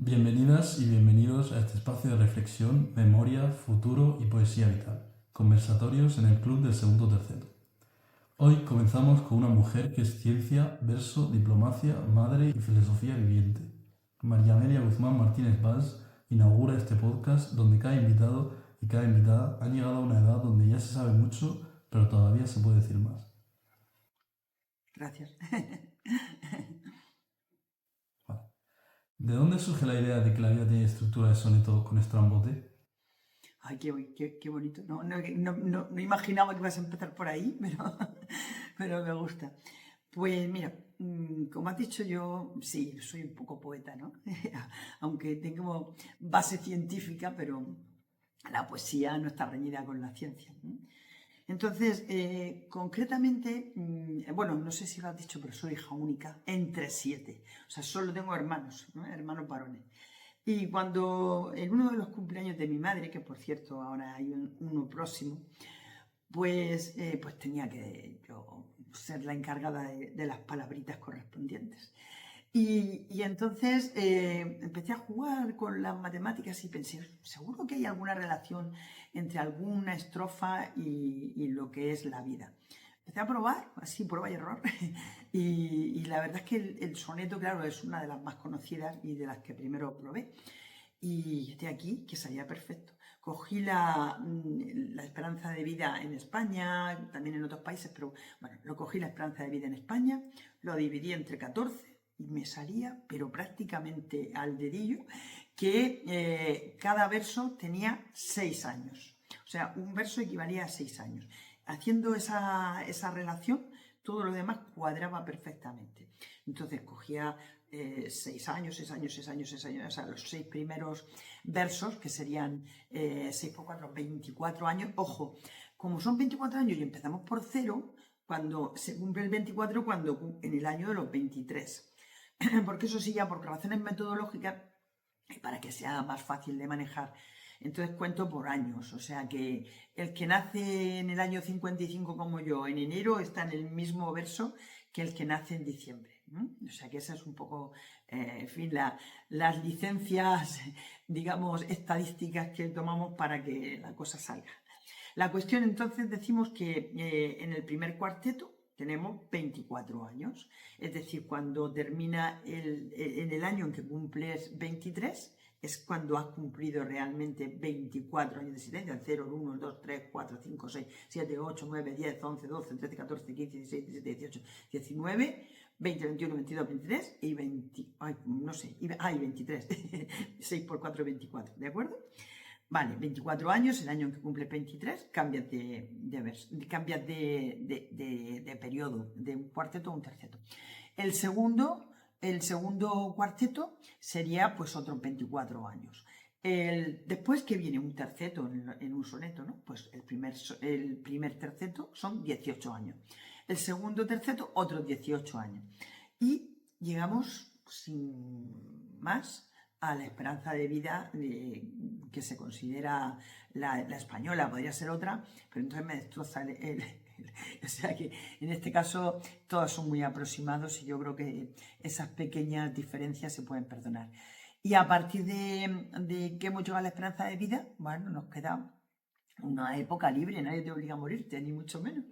Bienvenidas y bienvenidos a este espacio de reflexión, memoria, futuro y poesía vital. Conversatorios en el Club del Segundo Tercero. Hoy comenzamos con una mujer que es ciencia, verso, diplomacia, madre y filosofía viviente. María Amelia Guzmán Martínez Valls inaugura este podcast donde cada invitado y cada invitada han llegado a una edad donde ya se sabe mucho, pero todavía se puede decir más. Gracias. Vale. ¿De dónde surge la idea de que la vida tiene estructura de soneto con estrambote? Ay, qué bonito. No imaginaba que ibas a empezar por ahí, pero me gusta. Pues mira, como has dicho yo, sí, soy un poco poeta, ¿no? Aunque tengo base científica, pero la poesía no está reñida con la ciencia, ¿no? Entonces, concretamente, bueno, no sé si lo has dicho, pero soy hija única entre 7. O sea, solo tengo hermanos, ¿no? Hermanos varones. Y cuando en uno de los cumpleaños de mi madre, que por cierto ahora hay uno próximo, pues tenía que yo ser la encargada de las palabritas correspondientes. Y entonces empecé a jugar con las matemáticas y pensé, seguro que hay alguna relación entre alguna estrofa y lo que es la vida. Empecé a probar, así prueba y error, y la verdad es que el soneto, claro, es una de las más conocidas y de las que primero probé. Y estoy aquí, que salía perfecto. Cogí la esperanza de vida en España, también en otros países, pero bueno, lo cogí la esperanza de vida en España, lo dividí entre 14 y me salía, pero prácticamente al dedillo, que cada verso tenía 6 años. O sea, un verso equivalía a 6 años. Haciendo esa relación, todo lo demás cuadraba perfectamente. Entonces cogía 6 años, 6 años, 6 años, 6 años, o sea, los 6 primeros versos, que serían 6 por 4, 24 años. Ojo, como son 24 años y empezamos por 0, cuando se cumple el 24, en el año de los 23. Porque eso sí, ya por razones metodológicas, y para que sea más fácil de manejar, entonces cuento por años, o sea que el que nace en el año 55 como yo, en enero, está en el mismo verso que el que nace en diciembre. O sea que esa es un poco, en fin, las licencias, digamos, estadísticas que tomamos para que la cosa salga. La cuestión entonces decimos que en el primer cuarteto tenemos 24 años, es decir, cuando termina en el año en que cumples 23, es cuando has cumplido realmente 24 años de existencia, 0, 1, 2, 3, 4, 5, 6, 7, 8, 9, 10, 11, 12, 13, 14, 15, 16, 17, 18, 19, 20, 21, 22, 23 y 20, ay, no sé, y 23, 6 por 4, 24, ¿de acuerdo? Vale, 24 años, el año en que cumple 23, cambias de periodo, de un cuarteto a un terceto. El segundo cuarteto sería pues otros 24 años. Después que viene un terceto en un soneto, ¿no? Pues el primer terceto son 18 años. El segundo terceto, otros 18 años. Y llegamos sin más a la esperanza de vida que se considera la española, podría ser otra, pero entonces me destroza o sea que en este caso todos son muy aproximados y yo creo que esas pequeñas diferencias se pueden perdonar. Y a partir de que hemos llegado a la esperanza de vida, bueno, nos queda una época libre, nadie te obliga a morirte, ni mucho menos.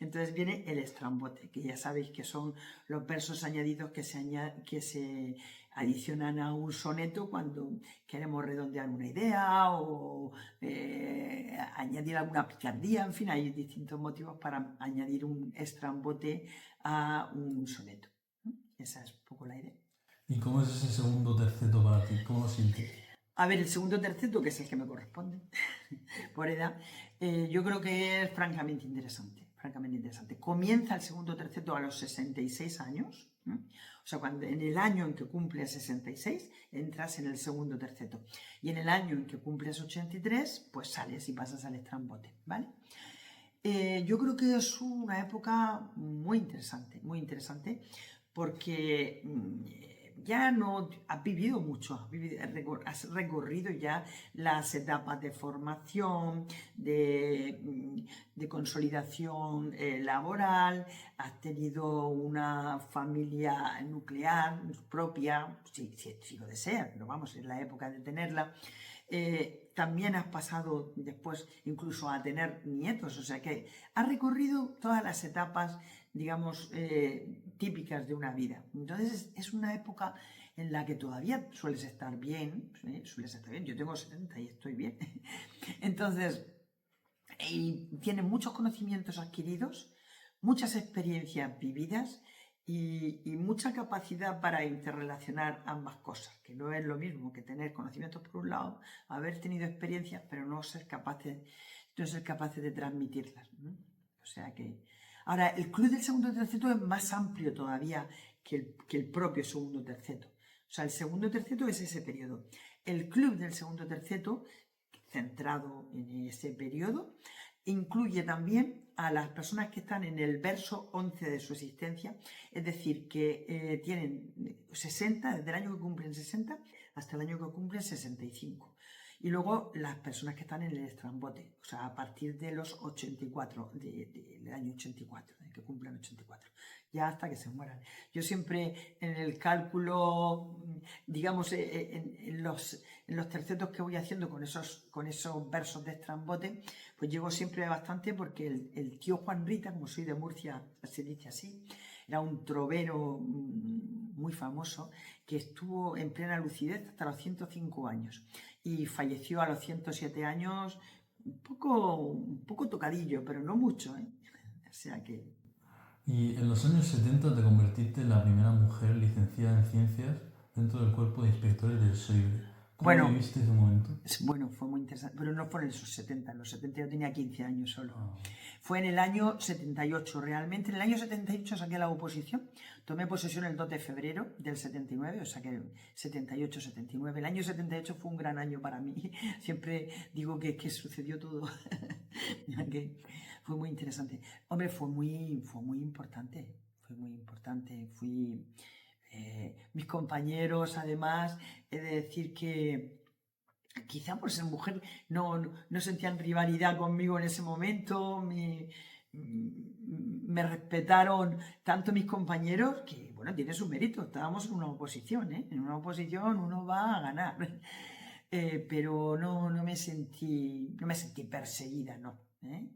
Entonces viene el estrambote, que ya sabéis que son los versos añadidos que se adicionan a un soneto cuando queremos redondear una idea o añadir alguna picardía, en fin, hay distintos motivos para añadir un estrambote a un soneto. Esa es un poco la idea. ¿Y cómo es ese segundo terceto para ti? ¿Cómo lo sientes? A ver, el segundo terceto, que es el que me corresponde por edad, yo creo que es francamente interesante, francamente interesante. Comienza el segundo terceto a los 66 años, ¿eh? O sea, cuando en el año en que cumples 66, entras en el segundo terceto. Y en el año en que cumples 83, pues sales y pasas al estrambote, ¿vale? Yo creo que es una época muy interesante, porque ya no has vivido mucho, has recorrido ya las etapas de formación, de consolidación laboral, has tenido una familia nuclear propia, si lo deseas, pero vamos, es la época de tenerla. También has pasado después incluso a tener nietos, o sea que has recorrido todas las etapas, digamos, típicas de una vida. Entonces es una época en la que todavía sueles estar bien, ¿sí? Sueles estar bien, yo tengo 70 y estoy bien. Entonces, y tiene muchos conocimientos adquiridos, muchas experiencias vividas y mucha capacidad para interrelacionar ambas cosas, que no es lo mismo que tener conocimientos por un lado, haber tenido experiencias, pero no ser capaces de transmitirlas, ¿no? O sea que... Ahora, el club del segundo terceto es más amplio todavía que el propio segundo terceto. O sea, el segundo terceto es ese periodo. El club del segundo terceto, centrado en ese periodo, incluye también a las personas que están en el verso 11 de su existencia, es decir, que tienen 60, desde el año que cumplen 60 hasta el año que cumplen 65. Y luego las personas que están en el estrambote, o sea, a partir de los 84, del año 84, que cumplan 84, ya hasta que se mueran. Yo siempre en el cálculo, digamos, en los tercetos que voy haciendo con esos versos de estrambote, pues llego siempre bastante porque el tío Juan Rita, como soy de Murcia, se dice así, era un trovero muy famoso que estuvo en plena lucidez hasta los 105 años y falleció a los 107 años un poco tocadillo, pero no mucho, ¿eh? O sea que... Y en los años 70 te convertiste en la primera mujer licenciada en ciencias dentro del cuerpo de inspectores del SOIBRE. ¿Cómo Bueno, viviste ese momento? Bueno, fue muy interesante, pero no fue en esos 70, en los 70 yo tenía 15 años solo. Ah. Fue en el año 78, realmente. En el año 78 saqué la oposición, tomé posesión el 2 de febrero del 79, o sea que 78, 79. El año 78 fue un gran año para mí. Siempre digo que sucedió todo, que fue muy interesante. Hombre, fue muy importante, mis compañeros, además, he de decir que quizá por ser mujer no sentían rivalidad conmigo en ese momento, me respetaron tanto mis compañeros que, bueno, tiene su mérito, estábamos en una oposición, ¿eh? En una oposición uno va a ganar, pero no me sentí perseguida, ¿no? ¿Eh?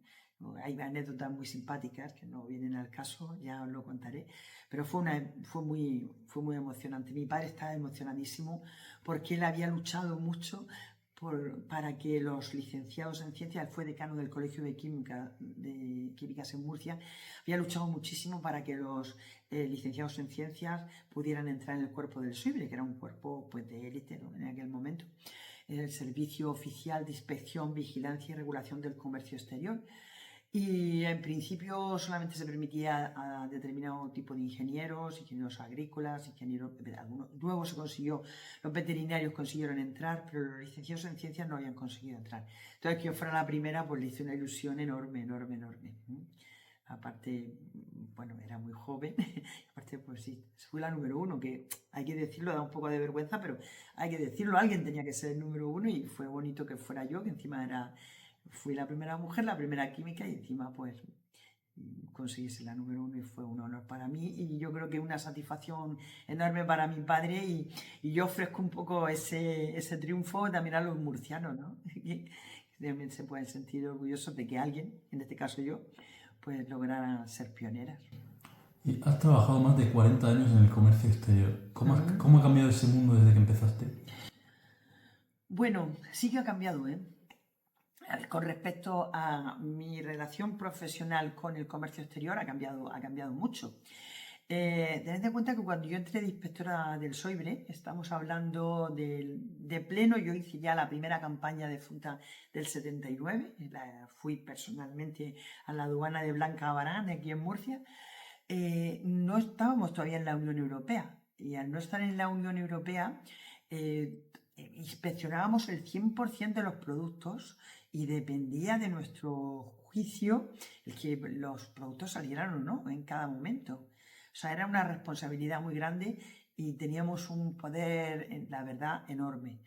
Hay anécdotas muy simpáticas que no vienen al caso, ya os lo contaré, pero fue muy emocionante. Mi padre estaba emocionadísimo porque él había luchado mucho para que los licenciados en ciencias, él fue decano del Colegio de Químicas en Murcia, había luchado muchísimo para que los licenciados en ciencias pudieran entrar en el cuerpo del SOIBRE, que era un cuerpo pues, de élite, ¿no? En aquel momento, el Servicio Oficial de Inspección, Vigilancia y Regulación del Comercio Exterior. Y en principio solamente se permitía a determinado tipo de ingenieros agrícolas, luego se consiguió, los veterinarios consiguieron entrar, pero los licenciados en ciencias no habían conseguido entrar. Entonces que yo fuera la primera, pues le hice una ilusión enorme. Aparte, bueno, era muy joven, aparte pues sí, fui la número 1, que hay que decirlo, da un poco de vergüenza, pero hay que decirlo, alguien tenía que ser el número 1 y fue bonito que fuera yo, que encima fui la primera mujer, la primera química y encima pues conseguí ser la número 1 y fue un honor para mí y yo creo que una satisfacción enorme para mi padre y yo ofrezco un poco ese triunfo también a los murcianos, ¿no? Que también se pueden sentir orgullosos de que alguien, en este caso yo, pues lograra ser pionera. Y has trabajado más de 40 años en el comercio exterior. ¿Cómo ha cambiado ese mundo desde que empezaste? Bueno, sí que ha cambiado, ¿eh? Con respecto a mi relación profesional con el comercio exterior ha cambiado mucho. Tened en cuenta que cuando yo entré de inspectora del SOIBRE, estamos hablando de pleno, yo hice ya la primera campaña de fruta del 79, fui personalmente a la aduana de Blanca Barán, aquí en Murcia. No estábamos todavía en la Unión Europea y al no estar en la Unión Europea inspeccionábamos el 100% de los productos y dependía de nuestro juicio el que los productos salieran o no en cada momento. O sea, era una responsabilidad muy grande y teníamos un poder, la verdad, enorme.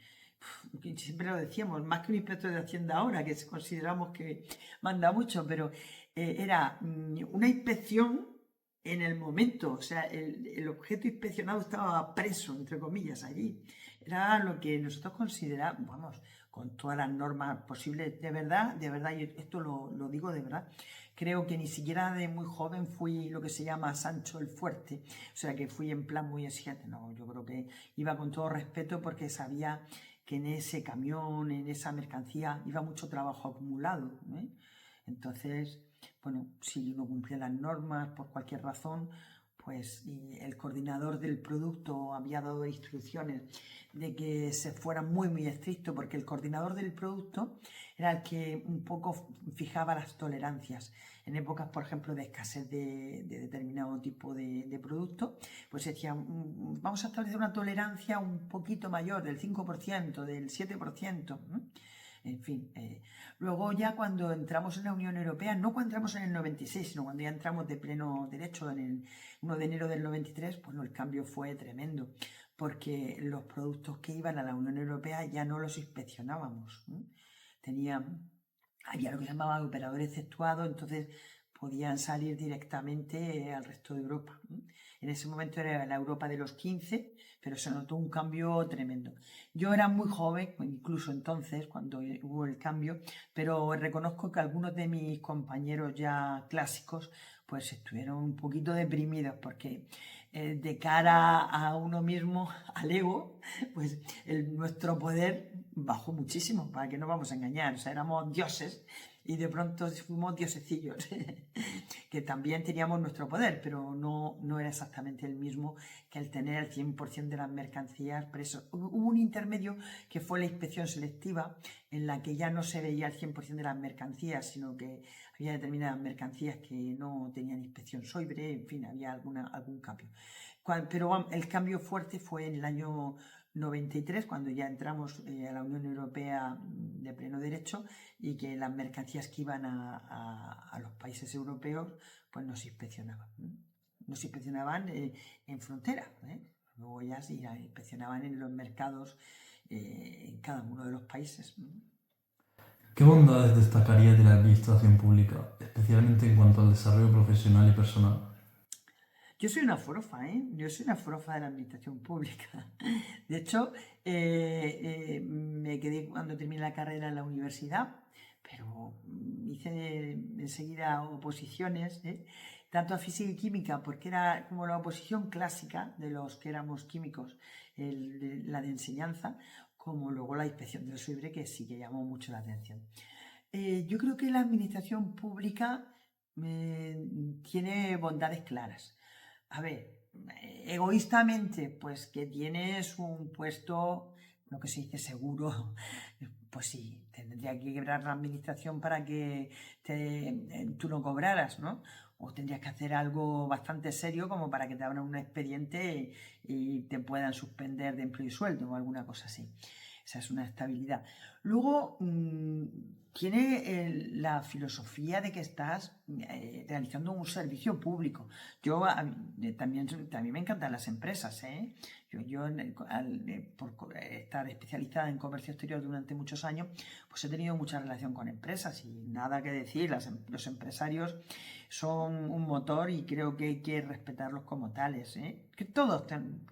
Siempre lo decíamos, más que un inspector de Hacienda ahora, que consideramos que manda mucho, pero era una inspección en el momento, o sea, el objeto inspeccionado estaba preso, entre comillas, allí. Era lo que nosotros considerábamos, vamos, con todas las normas posibles, de verdad, y esto lo digo de verdad, creo que ni siquiera de muy joven fui lo que se llama Sancho el Fuerte, o sea, que fui en plan muy exigente, no, yo creo que iba con todo respeto porque sabía que en ese camión, en esa mercancía, iba mucho trabajo acumulado, ¿eh? Entonces, bueno, si no cumplía las normas por cualquier razón, pues el coordinador del producto había dado instrucciones de que se fuera muy estricto, porque el coordinador del producto era el que un poco fijaba las tolerancias. En épocas, por ejemplo, de escasez de determinado tipo de producto, pues decía, vamos a establecer una tolerancia un poquito mayor, del 5%, del 7%. En fin, luego ya cuando entramos en la Unión Europea, no cuando entramos en el 96, sino cuando ya entramos de pleno derecho en el 1 de enero del 93, pues no, el cambio fue tremendo, porque los productos que iban a la Unión Europea ya no los inspeccionábamos. Había lo que llamaban operador exceptuado, entonces podían salir directamente al resto de Europa. En ese momento era la Europa de los 15, pero se notó un cambio tremendo. Yo era muy joven, incluso entonces, cuando hubo el cambio, pero reconozco que algunos de mis compañeros ya clásicos pues estuvieron un poquito deprimidos porque de cara a uno mismo, al ego, pues nuestro poder bajó muchísimo, para que no vamos a engañar, o sea, éramos dioses y de pronto fuimos diosecillos, que también teníamos nuestro poder, pero no era exactamente el mismo que el tener el 100% de las mercancías presos. Hubo un intermedio que fue la inspección selectiva, en la que ya no se veía el 100% de las mercancías, sino que había determinadas mercancías que no tenían inspección sobre, en fin, había algún cambio. Pero el cambio fuerte fue en el año 93, cuando ya entramos a la Unión Europea de pleno derecho y que las mercancías que iban a los países europeos pues nos inspeccionaban. Nos inspeccionaban en frontera. Luego ya sí, inspeccionaban en los mercados en cada uno de los países. ¿Qué bondades destacaría de la administración pública, especialmente en cuanto al desarrollo profesional y personal? Yo soy una forofa, ¿eh? Yo soy una forofa de la administración pública. De hecho, me quedé cuando terminé la carrera en la universidad, pero hice enseguida oposiciones, tanto a física y química, porque era como la oposición clásica de los que éramos químicos, la de enseñanza, como luego la inspección del SUIBRE, que sí que llamó mucho la atención. Yo creo que la administración pública tiene bondades claras. A ver, egoístamente, pues que tienes un puesto, lo que se dice seguro, pues sí, tendría que quebrar la administración para que tú no cobraras, ¿no? O tendrías que hacer algo bastante serio como para que te abran un expediente y te puedan suspender de empleo y sueldo o alguna cosa así. Esa es una estabilidad. Luego, tiene la filosofía de que estás realizando un servicio público. Yo también me encantan las empresas. Yo por estar especializada en comercio exterior durante muchos años, pues he tenido mucha relación con empresas y nada que decir. Los empresarios son un motor y creo que hay que respetarlos como tales.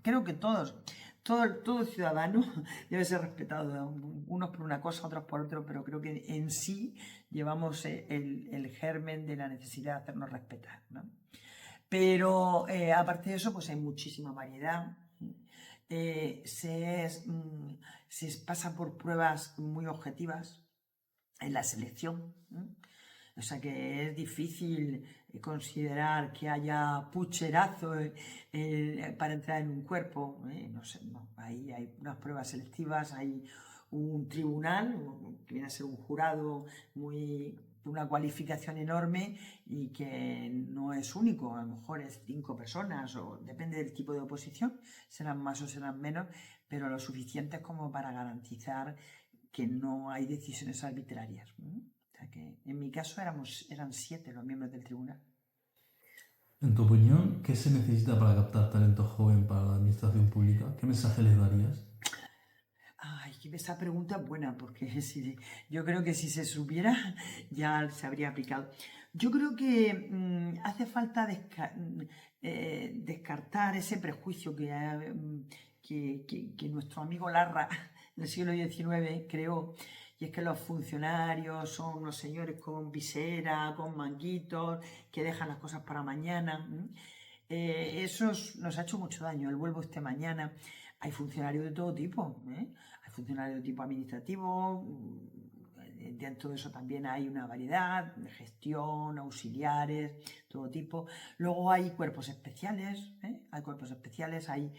Creo que todo ciudadano debe ser respetado, unos por una cosa, otros por otro, pero creo que en sí llevamos el germen de la necesidad de hacernos respetar, ¿no? Pero aparte de eso, pues hay muchísima variedad. Se pasa por pruebas muy objetivas en la selección. O sea que es difícil considerar que haya pucherazo para entrar en un cuerpo. No sé, no. Ahí hay unas pruebas selectivas, hay un tribunal, que viene a ser un jurado de una cualificación enorme y que no es único, a lo mejor es 5 personas o depende del tipo de oposición, serán más o serán menos, pero lo suficiente como para garantizar que no hay decisiones arbitrarias. O sea que en mi caso eran 7 los miembros del tribunal. En tu opinión, ¿qué se necesita para captar talento joven para la administración pública? ¿Qué mensaje les darías? Ay, que esa pregunta es buena, porque yo creo que si se supiera ya se habría aplicado. Yo creo que hace falta descartar ese prejuicio que nuestro amigo Larra en el siglo XIX creó, y es que los funcionarios son unos señores con visera, con manguitos, que dejan las cosas para mañana. Nos ha hecho mucho daño. El vuelvo este mañana. Hay funcionarios de todo tipo, ¿eh? Hay funcionarios de tipo administrativo, dentro de eso también hay una variedad de gestión, auxiliares, todo tipo. Luego hay cuerpos especiales, ¿eh? Hay cuerpos especiales, hay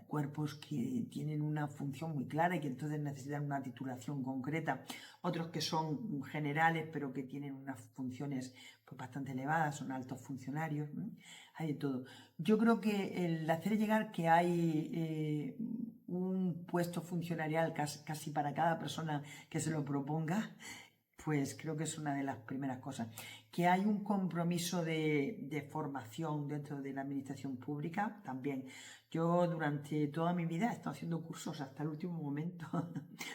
cuerpos que tienen una función muy clara y que entonces necesitan una titulación concreta. Otros que son generales pero que tienen unas funciones pues, bastante elevadas, son altos funcionarios, ¿eh? Hay de todo. Yo creo que el hacer llegar que hay un puesto funcionarial casi para cada persona que se lo proponga, pues creo que es una de las primeras cosas. Que hay un compromiso de formación dentro de la administración pública, también. Yo durante toda mi vida he estado haciendo cursos hasta el último momento.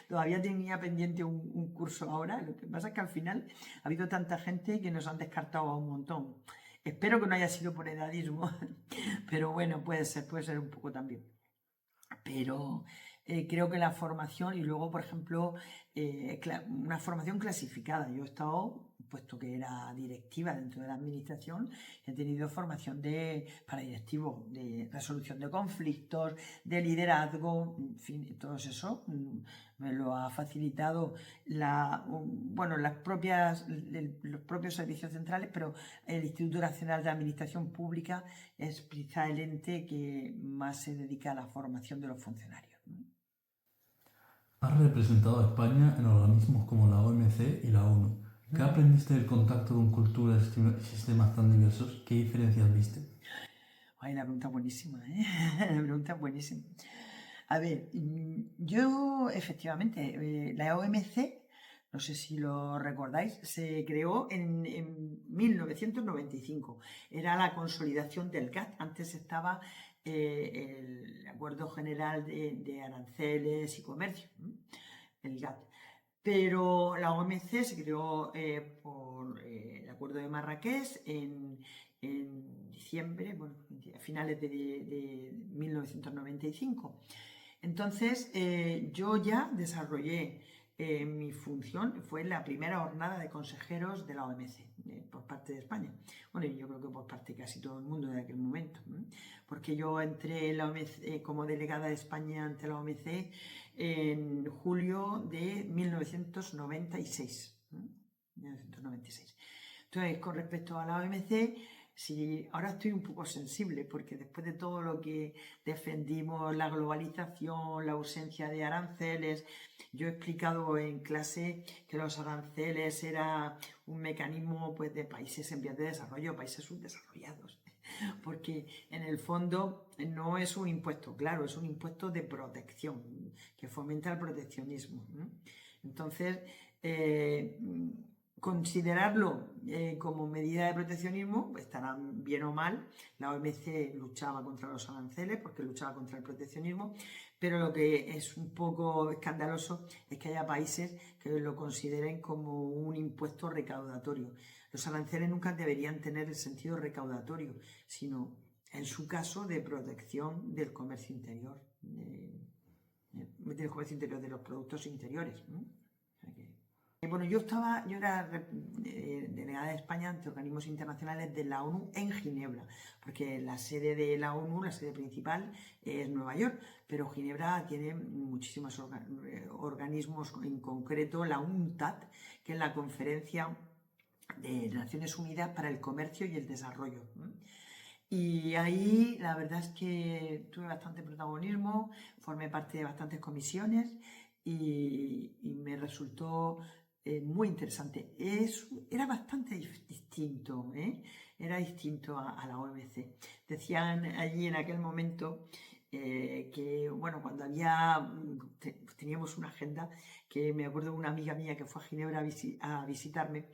Todavía tenía pendiente un curso ahora. Lo que pasa es que al final ha habido tanta gente que nos han descartado a un montón. Espero que no haya sido por edadismo, pero bueno, puede ser un poco también. Pero creo que la formación y luego, por ejemplo, una formación clasificada. Yo he estado, puesto que era directiva dentro de la administración, he tenido formación para directivo, de resolución de conflictos, de liderazgo, en fin, todo eso me lo ha facilitado los propios servicios centrales, pero el Instituto Nacional de Administración Pública es quizá el ente que más se dedica a la formación de los funcionarios. Has representado a España en organismos como la OMC y la ONU. ¿Qué aprendiste del contacto con culturas y sistemas tan diversos? ¿Qué diferencias viste? Ay, la pregunta es buenísima, ¿eh? La pregunta es buenísima. A ver, yo efectivamente, la OMC, no sé si lo recordáis, se creó en 1995. Era la consolidación del GATT. Antes estaba el Acuerdo General de Aranceles y Comercio, el GATT. Pero la OMC se creó por el Acuerdo de Marrakech en diciembre, bueno, a finales de 1995. Entonces, yo ya desarrollé mi función, fue la primera jornada de consejeros de la OMC por parte de España. Bueno, y yo creo que por parte de casi todo el mundo de aquel momento, porque yo entré en la OMC, como delegada de España ante la OMC en julio de 1996. 1996. Entonces, con respecto a la OMC, sí, ahora estoy un poco sensible porque después de todo lo que defendimos, la globalización, la ausencia de aranceles, yo he explicado en clase que los aranceles era un mecanismo pues, de países en vías de desarrollo, países subdesarrollados, porque en el fondo no es un impuesto, claro, es un impuesto de protección que fomenta el proteccionismo. Entonces, considerarlo como medida de proteccionismo, estará bien o mal. La OMC luchaba contra los aranceles porque luchaba contra el proteccionismo, pero lo que es un poco escandaloso es que haya países que lo consideren como un impuesto recaudatorio. Los aranceles nunca deberían tener el sentido recaudatorio, sino en su caso de protección del comercio interior, de los productos interiores. Bueno, yo era delegada de España ante organismos internacionales de la ONU en Ginebra, porque la sede de la ONU, la sede principal, es Nueva York, pero Ginebra tiene muchísimos organismos, en concreto la UNCTAD, que es la Conferencia de Naciones Unidas para el Comercio y el Desarrollo. Y ahí la verdad es que tuve bastante protagonismo, formé parte de bastantes comisiones y me resultó muy interesante. Era bastante distinto, ¿eh? Era distinto a la OMC. Decían allí en aquel momento que, bueno, cuando teníamos una agenda, que me acuerdo de una amiga mía que fue a Ginebra a visitarme,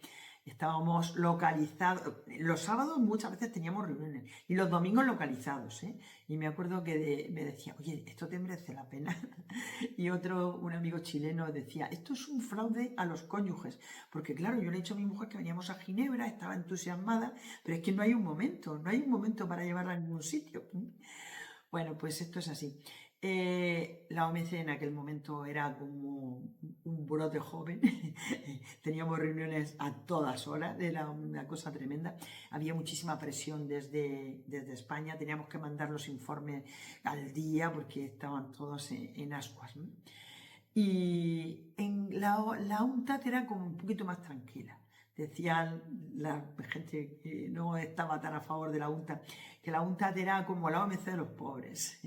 estábamos localizados. Los sábados muchas veces teníamos reuniones y los domingos localizados, ¿eh? Y me acuerdo que me decía, oye, esto te merece la pena. Y un amigo chileno decía, esto es un fraude a los cónyuges, porque claro, yo le he dicho a mi mujer que veníamos a Ginebra, estaba entusiasmada, pero es que no hay un momento para llevarla a ningún sitio. Bueno, pues esto es así. La OMC en aquel momento era como un brote joven, teníamos reuniones a todas horas, era una cosa tremenda, había muchísima presión desde España, teníamos que mandar los informes al día porque estaban todos en ascuas, ¿no? Y la UNTAD era como un poquito más tranquila. Decían la gente que no estaba tan a favor de la UNTAD, que la UNTAD era como la OMC de los pobres.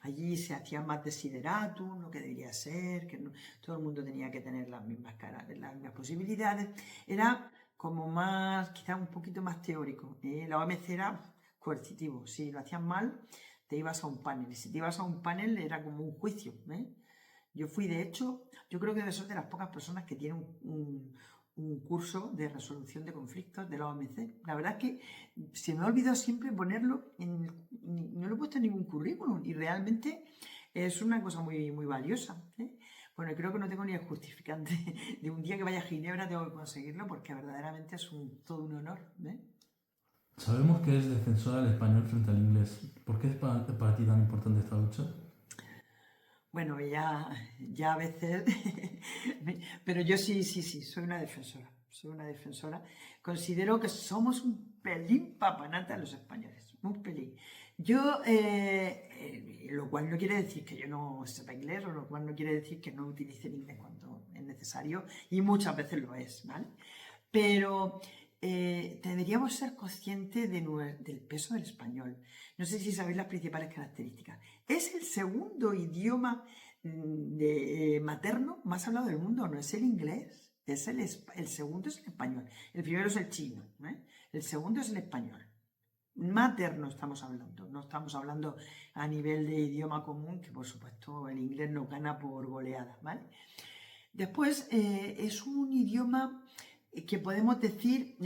Allí se hacía más desideratum, lo que debería ser, que no, todo el mundo tenía que tener las mismas las mismas posibilidades. Era como más, quizás un poquito más teórico. La OMC era coercitivo. Si lo hacían mal, te ibas a un panel. Y si te ibas a un panel, era como un juicio. Yo fui, de hecho, yo creo que soy de las pocas personas que tienen un curso de resolución de conflictos de la OMC. La verdad es que se me ha olvidado siempre ponerlo, no lo he puesto en ningún currículum y realmente es una cosa muy, muy valiosa. Bueno, creo que no tengo ni el justificante de un día que vaya a Ginebra tengo que conseguirlo porque verdaderamente es todo un honor. Sabemos que es defensora del español frente al inglés. ¿Por qué es para ti tan importante esta lucha? Bueno, ya a veces, pero yo sí, soy una defensora, Considero que somos un pelín papanata los españoles, un pelín. Lo cual no quiere decir que yo no sepa inglés, o lo cual no quiere decir que no utilice el inglés cuando es necesario, y muchas veces lo es, ¿vale? Pero deberíamos ser conscientes del peso del español. No sé si sabéis las principales características. Es el segundo idioma materno más hablado del mundo, no es el inglés. El segundo es el español. El primero es el chino. El segundo es el español. Materno estamos hablando. No estamos hablando a nivel de idioma común, que por supuesto el inglés nos gana por goleada, ¿vale? Después es un idioma que podemos decir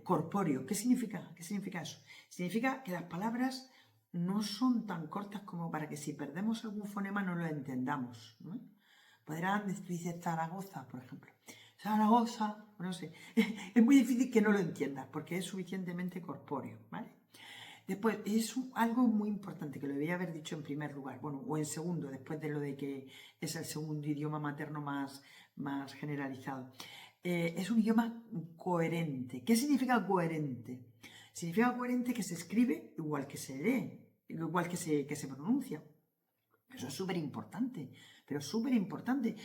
corpóreo. ¿Qué significa? ¿Qué significa eso? Significa que las palabras no son tan cortas como para que si perdemos algún fonema no lo entendamos, ¿no? Podrán, tú dices Zaragoza, por ejemplo. Zaragoza, no sé. Es muy difícil que no lo entiendas porque es suficientemente corpóreo, ¿vale? Después, es algo muy importante que lo debía haber dicho en primer lugar, bueno, o en segundo, después de lo de que es el segundo idioma materno más generalizado. Es un idioma coherente. ¿Qué significa coherente? Significa coherente que se escribe igual que se lee, igual que se pronuncia. Eso es súper importante, pero súper importante.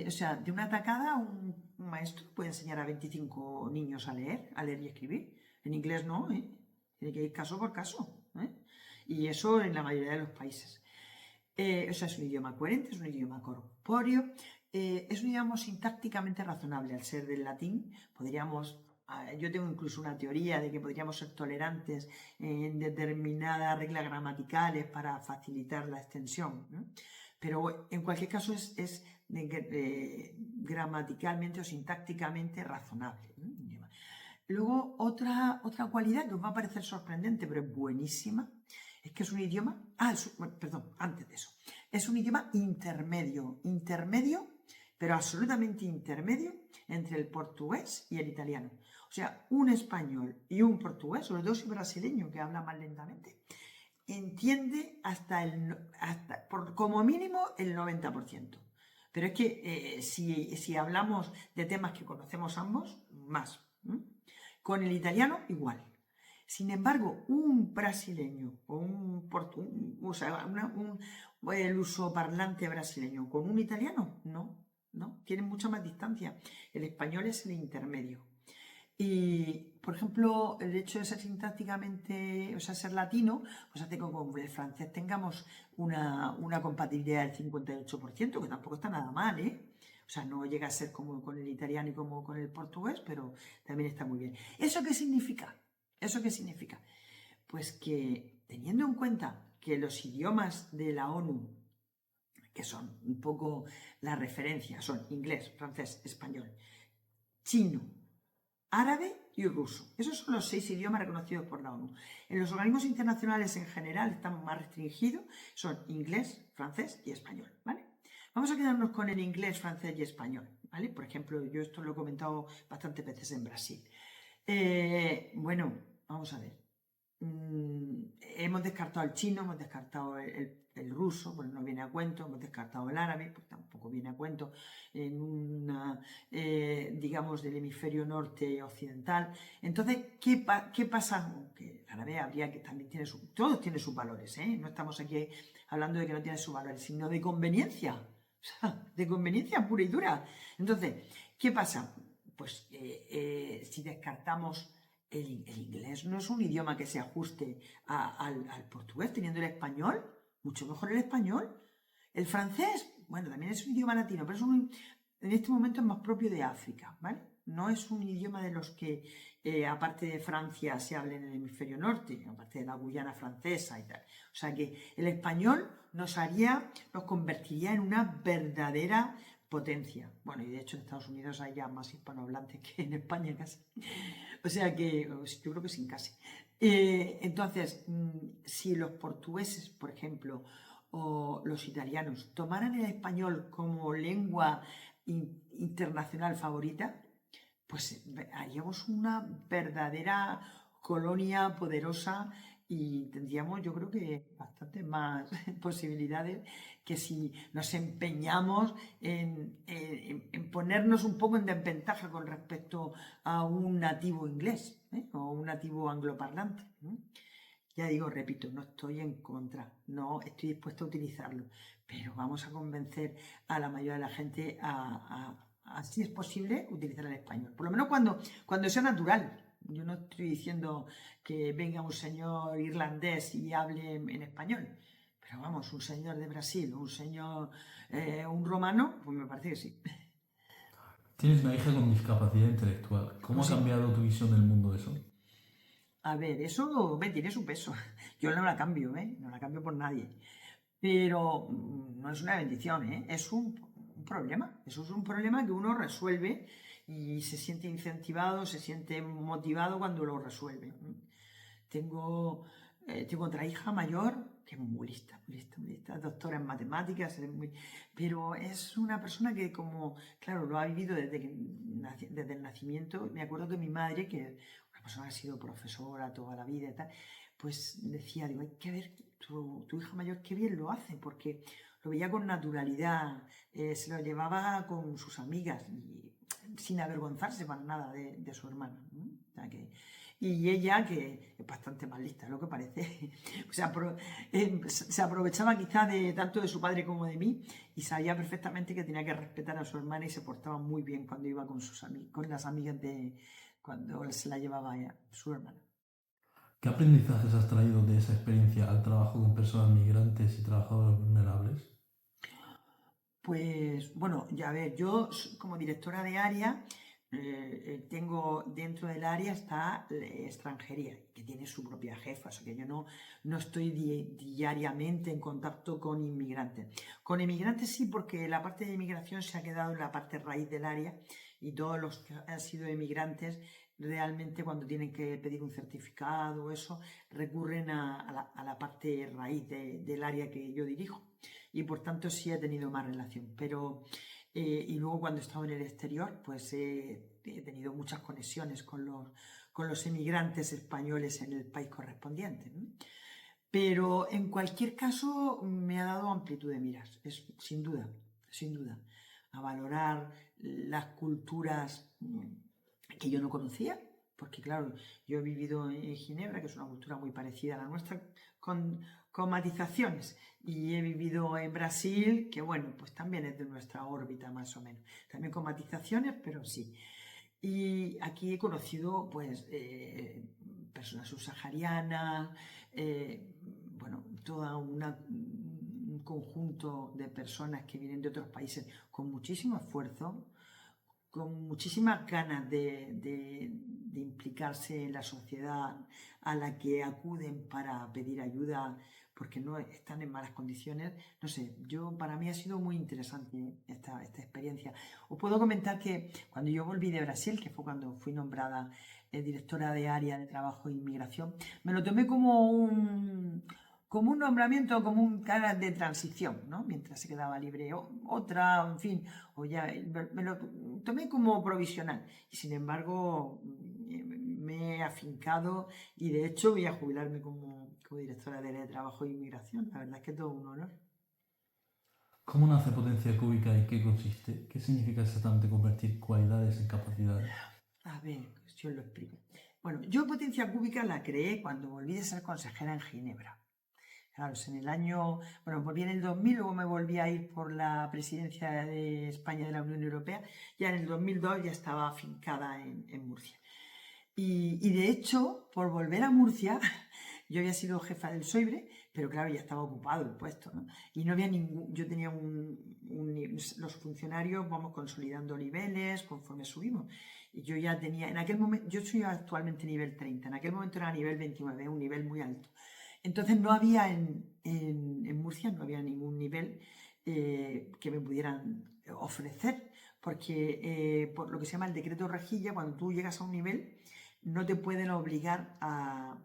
O sea, de una tacada un maestro puede enseñar a 25 niños a leer y escribir. En inglés no, tiene que ir caso por caso. Y eso en la mayoría de los países. O sea, es un idioma coherente, es un idioma corpóreo, es un idioma sintácticamente razonable. Al ser del latín, yo tengo incluso una teoría de que podríamos ser tolerantes en determinadas reglas gramaticales para facilitar la extensión, ¿no? Pero en cualquier caso es gramaticalmente o sintácticamente razonable, ¿no? Luego, otra cualidad que os va a parecer sorprendente, pero es buenísima, es que es un idioma, perdón, antes de eso, es un idioma intermedio, pero absolutamente intermedio entre el portugués y el italiano. O sea, un español y un portugués, sobre todo si brasileño, que habla más lentamente, entiende como mínimo el 90%. Pero es que si hablamos de temas que conocemos ambos, más. Con el italiano, igual. Sin embargo, un brasileño o el usoparlante brasileño con un italiano, no, tienen mucha más distancia. El español es el intermedio. Y, por ejemplo, el hecho de ser sintácticamente, o sea, ser latino, pues hace que con el francés tengamos una compatibilidad del 58%, que tampoco está nada mal, O sea, no llega a ser como con el italiano y como con el portugués, pero también está muy bien. ¿Eso qué significa? Pues que, teniendo en cuenta que los idiomas de la ONU, que son un poco la referencia, son inglés, francés, español, chino árabe y ruso. Esos son los 6 idiomas reconocidos por la ONU. En los organismos internacionales en general están más restringidos, son inglés, francés y español, ¿vale? Vamos a quedarnos con el inglés, francés y español, ¿vale? Por ejemplo, yo esto lo he comentado bastantes veces en Brasil. Bueno, vamos a ver. Hemos descartado el chino, hemos descartado el ruso, pues no viene a cuento, hemos descartado el árabe, pues tampoco viene a cuento, en una, digamos, del hemisferio norte occidental. Entonces, ¿qué pasa? Que el árabe habría que también tiene todos tienen sus valores, ¿eh? No estamos aquí hablando de que no tiene sus valores, sino de conveniencia, o sea, de conveniencia pura y dura. Entonces, ¿qué pasa? Pues si descartamos el inglés no es un idioma que se ajuste al portugués, teniendo el español, mucho mejor el español. El francés, bueno, también es un idioma latino, pero en este momento es más propio de África, ¿vale? No es un idioma de los que, aparte de Francia, se habla en el hemisferio norte, aparte de la Guyana francesa y tal. O sea que el español nos convertiría en una verdadera potencia. Bueno, y de hecho en Estados Unidos hay ya más hispanohablantes que en España casi. O sea que yo creo que sin casi. Entonces, si los portugueses, por ejemplo, o los italianos tomaran el español como lengua internacional favorita, pues haríamos una verdadera colonia poderosa y tendríamos, yo creo que, bastante más posibilidades que si nos empeñamos en ponernos un poco en desventaja con respecto a un nativo inglés, o un nativo angloparlante. Ya digo, repito, no estoy en contra, no estoy dispuesto a utilizarlo, pero vamos a convencer a la mayoría de la gente si es posible, utilizar el español. Por lo menos cuando sea natural. Yo no estoy diciendo que venga un señor irlandés y hable en español, pero vamos, un señor de Brasil, un romano, pues me parece que sí. Tienes una hija con discapacidad intelectual. ¿Cómo ha Pues sí. cambiado tu visión del mundo eso? A ver, eso tiene su peso. Yo no la cambio, ¿eh? No la cambio por nadie. Pero no es una bendición, ¿eh? Es un problema. Eso es un problema que uno resuelve y se siente incentivado, se siente motivado cuando lo resuelve. Tengo otra hija mayor que es muy lista, muy lista, muy lista, doctora en matemáticas, pero es una persona que como, claro, lo ha vivido desde el nacimiento. Me acuerdo que mi madre, que es una persona que ha sido profesora toda la vida y tal, pues decía, digo, hay que ver tu hija mayor qué bien lo hace, porque lo veía con naturalidad, se lo llevaba con sus amigas y sin avergonzarse para nada de su hermana, ¿no? O sea y ella, que es bastante más lista, lo que parece, o sea, se aprovechaba quizá tanto de su padre como de mí y sabía perfectamente que tenía que respetar a su hermana y se portaba muy bien cuando iba con las amigas cuando se la llevaba a su hermana. ¿Qué aprendizajes has traído de esa experiencia al trabajo con personas migrantes y trabajadores vulnerables? Pues bueno, ya ver, yo como directora de área tengo dentro del área está extranjería, que tiene su propia jefa, o sea que yo no estoy diariamente en contacto con inmigrantes. Con inmigrantes sí, porque la parte de inmigración se ha quedado en la parte raíz del área y todos los que han sido inmigrantes realmente cuando tienen que pedir un certificado o eso recurren a la parte raíz del área que yo dirijo y por tanto sí he tenido más relación. Pero, y luego cuando he estado en el exterior, pues he tenido muchas conexiones con los emigrantes españoles en el país correspondiente, ¿no? Pero en cualquier caso me ha dado amplitud de miras, sin duda, sin duda, a valorar las culturas que yo no conocía, porque claro, yo he vivido en Ginebra, que es una cultura muy parecida a la nuestra, con matizaciones, y he vivido en Brasil, que bueno, pues también es de nuestra órbita más o menos, también con matizaciones, pero sí. Y aquí he conocido pues personas subsaharianas, bueno, un conjunto de personas que vienen de otros países con muchísimo esfuerzo, con muchísimas ganas de implicarse en la sociedad a la que acuden para pedir ayuda porque no están en malas condiciones. No sé, para mí ha sido muy interesante esta experiencia. Os puedo comentar que cuando yo volví de Brasil, que fue cuando fui nombrada directora de área de trabajo e inmigración, me lo tomé como un nombramiento, como un cara de transición, ¿no? Mientras se quedaba libre otra, en fin, o ya me lo tomé como provisional. Y sin embargo, me he afincado y de hecho voy a jubilarme como directora de área de trabajo e inmigración. La verdad es que es todo un honor. ¿Cómo nace potencia cúbica y qué consiste? ¿Qué significa exactamente convertir cualidades en capacidades? A ver, yo os lo explico. Bueno, yo potencia cúbica la creé cuando volví de ser consejera en Ginebra. Claro, en el año, bueno, volví en el 2000, luego me volví a ir por la presidencia de España de la Unión Europea, ya en el 2002 ya estaba afincada en Murcia. Y de hecho, por volver a Murcia, yo había sido jefa del SOIBRE, pero claro, ya estaba ocupado el puesto, ¿no? Y no había yo tenía los funcionarios, vamos consolidando niveles conforme subimos. Y yo ya tenía, en aquel momento, yo soy actualmente nivel 30, en aquel momento era nivel 29, un nivel muy alto. Entonces no había en Murcia, no había ningún nivel que me pudieran ofrecer, porque por lo que se llama el decreto rejilla, cuando tú llegas a un nivel, no te pueden obligar a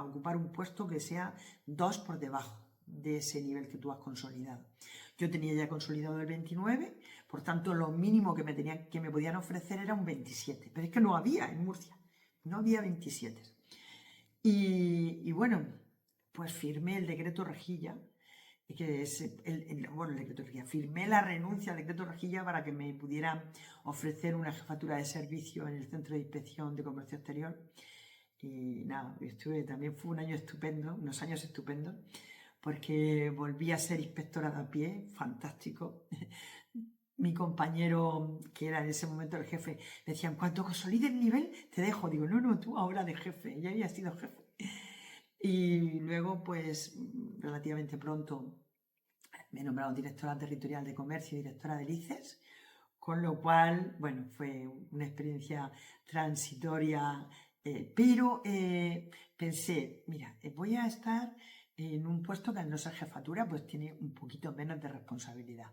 ocupar un puesto que sea 2 por debajo de ese nivel que tú has consolidado. Yo tenía ya consolidado el 29, por tanto lo mínimo que me podían ofrecer era un 27, pero es que no había en Murcia, no había 27. Y bueno, pues firmé el decreto rejilla, que es el decreto rejilla, firmé la renuncia al decreto rejilla para que me pudieran ofrecer una jefatura de servicio en el Centro de Inspección de Comercio Exterior. Y nada, también fue un año estupendo, unos años estupendos, porque volví a ser inspectora de a pie, fantástico. Mi compañero, que era en ese momento el jefe, me decía, en cuanto consolides el nivel, te dejo. Digo, no, tú ahora de jefe, ya había sido jefe. Y luego, pues, relativamente pronto me nombraron directora territorial de comercio y directora del ICES, con lo cual, bueno, fue una experiencia transitoria, pero pensé, mira, voy a estar en un puesto que al no ser jefatura, pues tiene un poquito menos de responsabilidad.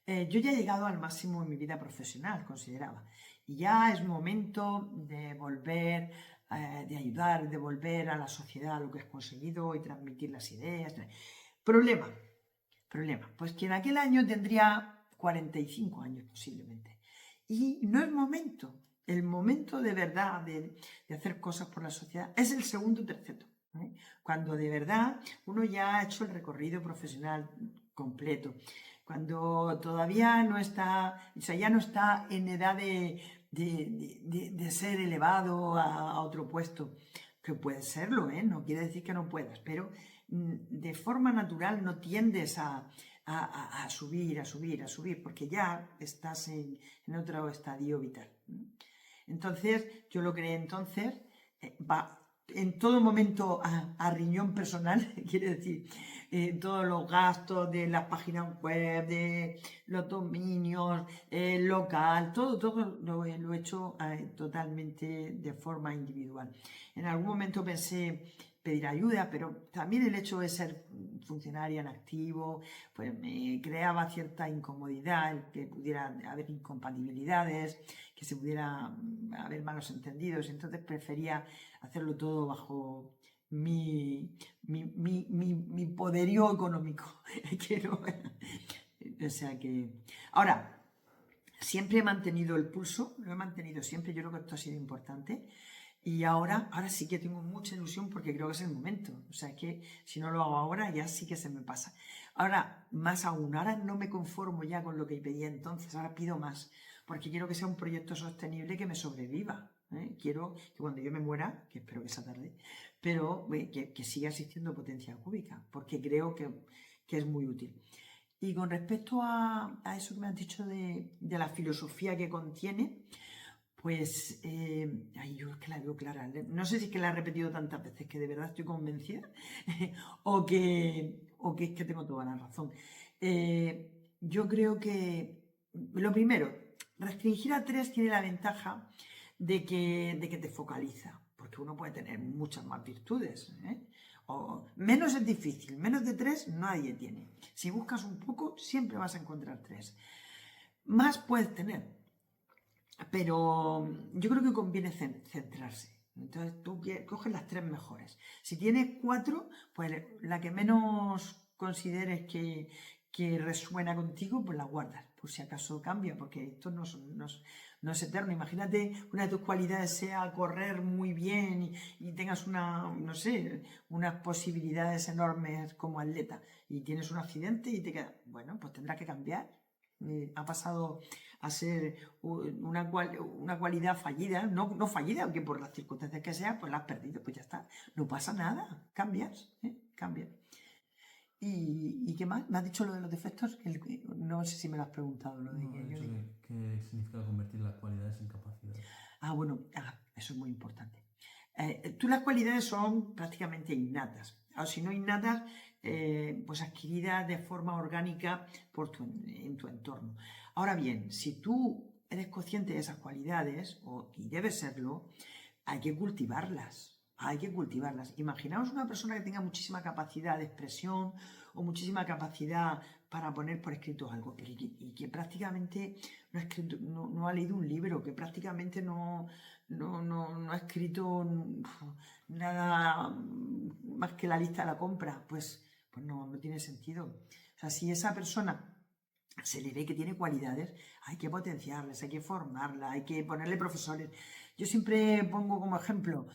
Yo ya he llegado al máximo en mi vida profesional, consideraba, y ya es momento de volver, de ayudar, de volver a la sociedad lo que has conseguido y transmitir las ideas. Problema, pues que en aquel año tendría 45 años posiblemente. Y no es momento, el momento de verdad de hacer cosas por la sociedad es el segundo o tercero. Cuando de verdad uno ya ha hecho el recorrido profesional completo, cuando todavía no está, o sea, ya no está en edad de ser elevado a otro puesto, que puede serlo, no quiere decir que no puedas, pero de forma natural no tiendes a subir, porque ya estás en otro estadio vital. Entonces, yo lo creé entonces, va en todo momento a riñón personal, quiere decir, todos los gastos de las páginas web, de los dominios, el local, todo lo he hecho totalmente de forma individual. En algún momento pensé pedir ayuda, pero también el hecho de ser funcionaria en activo, pues me creaba cierta incomodidad, el que pudiera haber incompatibilidades, que se pudiera haber malos entendidos, entonces prefería hacerlo todo bajo mi poderío económico. O sea que... Ahora, siempre he mantenido el pulso, lo he mantenido siempre, yo creo que esto ha sido importante. Y ahora sí que tengo mucha ilusión porque creo que es el momento. O sea, que si no lo hago ahora, ya sí que se me pasa. Ahora, más aún, ahora no me conformo ya con lo que pedía entonces, ahora pido más, porque quiero que sea un proyecto sostenible que me sobreviva. Quiero que cuando yo me muera, que espero que sea tarde, pero que siga existiendo potencia cúbica, porque creo que es muy útil. Y con respecto a eso que me has dicho de la filosofía que contiene, pues, yo que la veo clara. No sé si es que la he repetido tantas veces que de verdad estoy convencida o que es que tengo toda la razón. Yo creo que, lo primero, Restringir a 3 tiene la ventaja de que te focaliza, porque uno puede tener muchas más virtudes, ¿eh? O menos es difícil, menos de 3 nadie tiene. Si buscas un poco, siempre vas a encontrar 3. Más puedes tener, pero yo creo que conviene centrarse. Entonces tú coges las 3 mejores. Si tienes 4, pues la que menos consideres que resuena contigo, pues la guardas, por si acaso cambia, porque esto no es eterno. Imagínate una de tus cualidades sea correr muy bien y tengas no sé, unas posibilidades enormes como atleta y tienes un accidente y te queda, bueno, pues tendrás que cambiar. Ha pasado a ser una cualidad fallida, no fallida, aunque por las circunstancias que sea, pues la has perdido, pues ya está, no pasa nada, cambias, cambias. ¿Y qué más? ¿Me has dicho lo de los defectos? No sé si me lo has preguntado. Lo de No, he dicho que significa convertir las cualidades en capacidades. Bueno, eso es muy importante. Tú las cualidades son prácticamente innatas, o si no innatas, pues adquiridas de forma orgánica en tu entorno. Ahora bien, si tú eres consciente de esas cualidades, y debes serlo, hay que cultivarlas. Hay que cultivarlas. Imaginaos una persona que tenga muchísima capacidad de expresión o muchísima capacidad para poner por escrito algo y que prácticamente no ha leído un libro, que prácticamente no ha escrito nada más que la lista de la compra, pues no tiene sentido. O sea, si esa persona se le ve que tiene cualidades, hay que potenciarlas, hay que formarla, hay que ponerle profesores. Yo siempre pongo como ejemplo,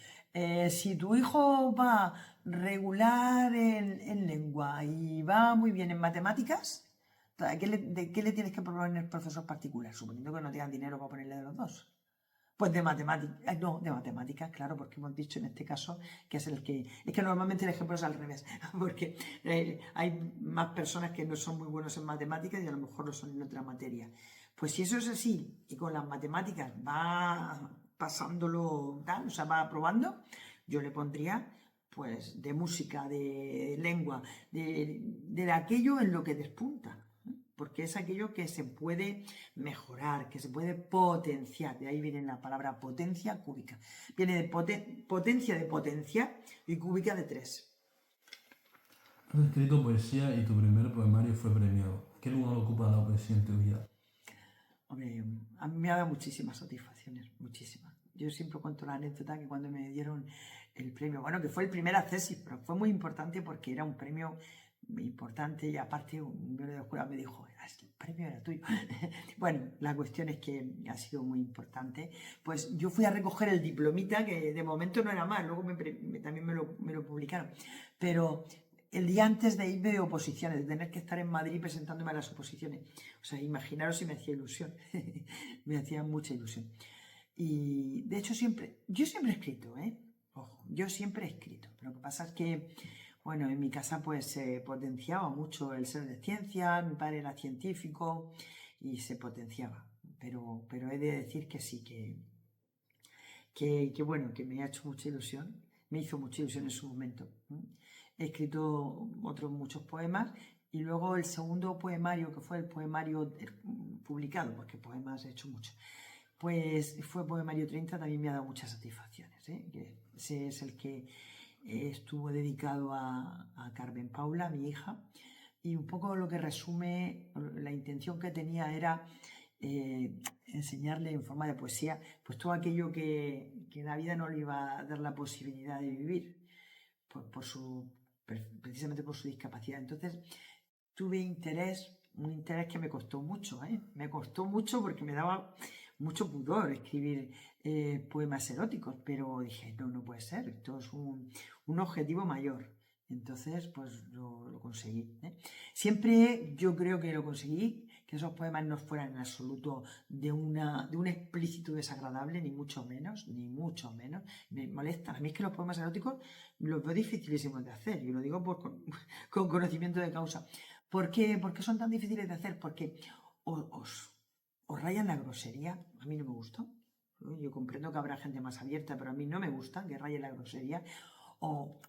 si tu hijo va regular en lengua y va muy bien en matemáticas, ¿de qué le tienes que proponer profesor particular? Suponiendo que no tengan dinero para ponerle de los dos. Pues de matemáticas, no, de matemáticas, claro, porque hemos dicho en este caso que es el que... Es que normalmente el ejemplo es al revés, porque hay más personas que no son muy buenos en matemáticas y a lo mejor lo son en otra materia. Pues si eso es así y con las matemáticas va pasándolo tal, o sea, va aprobando, yo le pondría pues de música, de lengua, de aquello en lo que despunta, porque es aquello que se puede mejorar, que se puede potenciar. De ahí viene la palabra potencia cúbica. Viene de potencia de potencia y cúbica de 3. Has escrito poesía y tu primer poemario fue premiado. ¿Qué lugar ocupa la poesía en tu vida? Hombre, a mí me ha dado muchísimas satisfacciones, muchísimas. Yo siempre cuento la anécdota que cuando me dieron el premio, bueno, que fue el primer accesis, pero fue muy importante porque era un premio importante y aparte un miembro de la escuela me dijo, el premio era tuyo. Bueno, la cuestión es que ha sido muy importante. Pues yo fui a recoger el diplomita, que de momento no era más, luego también me lo publicaron, pero el día antes de irme de oposiciones, de tener que estar en Madrid presentándome a las oposiciones. O sea, imaginaros si me hacía ilusión. Me hacía mucha ilusión. Y de hecho yo siempre he escrito, ¿eh? Ojo, yo siempre he escrito. Lo que pasa es que, bueno, en mi casa pues se potenciaba mucho el ser de ciencia, mi padre era científico y se potenciaba. Pero he de decir que sí, que bueno, que me ha hecho mucha ilusión. Me hizo mucha ilusión en su momento. He escrito otros muchos poemas y luego el segundo poemario, que fue el poemario publicado, porque poemas he hecho muchos, pues fue poemario 30, también me ha dado muchas satisfacciones. Ese es el que estuvo dedicado a Carmen Paula, mi hija, y un poco lo que resume, la intención que tenía era enseñarle en forma de poesía pues todo aquello que la vida no le iba a dar la posibilidad de vivir precisamente por su discapacidad. Entonces tuve un interés que me costó mucho, me costó mucho porque me daba mucho pudor escribir poemas eróticos, pero dije, no puede ser, esto es un objetivo mayor. Entonces, pues lo conseguí. Siempre yo creo que lo conseguí, que esos poemas no fueran en absoluto de un explícito desagradable, ni mucho menos. Me molestan. A mí es que los poemas eróticos los veo dificilísimos de hacer, y lo digo con conocimiento de causa. ¿Por qué son tan difíciles de hacer? Porque os rayan la grosería. A mí no me gusta. Yo comprendo que habrá gente más abierta, pero a mí no me gusta que raye la grosería. O